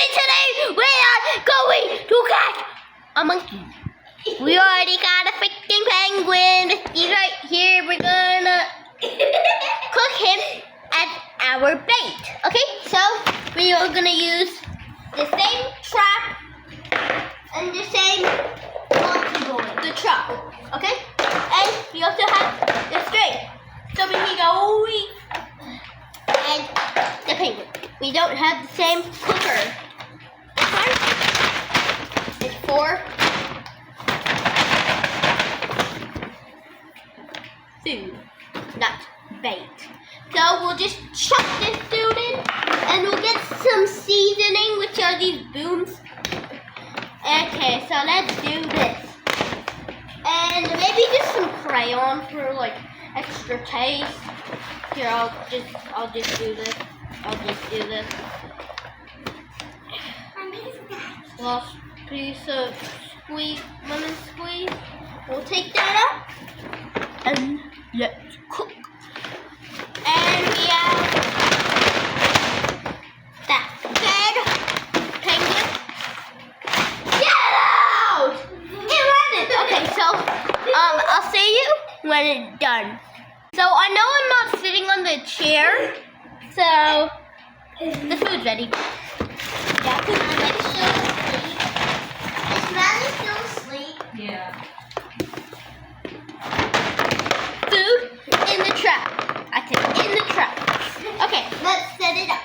everybody, today we are going to catch a monkey. We already got a freaking penguin. He's right here. We're gonna cook him as our bait. Okay, so we are gonna use the same trap and the same monkey board, the trap. Okay, and we also have the string. So we can go and the penguin. We don't have the same cooker. This one is for food, not bait. So we'll just chuck this dude in and we'll get some seasoning, which are these booms. Okay, so let's do this. And maybe just some crayon for like extra taste. Here, I'll just do this. Last piece of lemon squeeze. We'll take that out and let's cook. And we have that dead penguin. Get out! It ran. Okay, so I'll see you when it's done. So I know I'm not sitting on the chair, so the food's ready. Yeah, food's ready. Is Maddie still asleep? Yeah. Food in the trap. I said in the trap. Okay, let's set it up.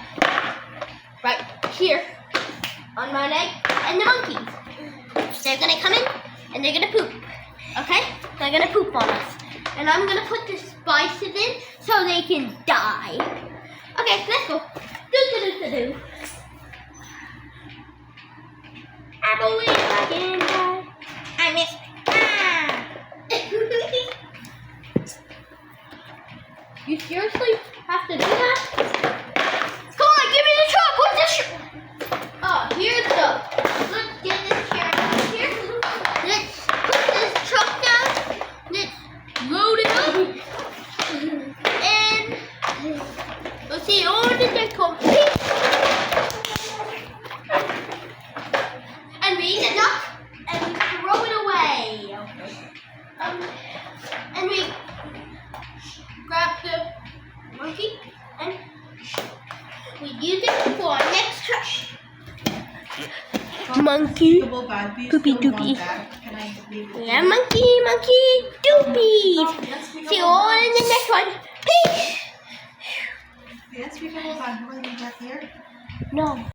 Right here on my leg and the monkeys. They're gonna come in and they're gonna poop. Okay? They're gonna poop on us. And I'm gonna put the spices in so they can die. Okay, let's go. Do. I believe I can die. I miss. You seriously have to do that? Come on, give me the truck. What's this? Oh, here's the. Let's get this chair out here. Let's put this truck down. Let's load it up. And let's see all the complete. And we eat it up and we throw it away. And we grab the monkey and we use it for our next touch. Monkey, poopy doopy. Yeah, monkey, doopies. See you all in the next one. Peace. Yes, we can hold on. Hold on back here. No.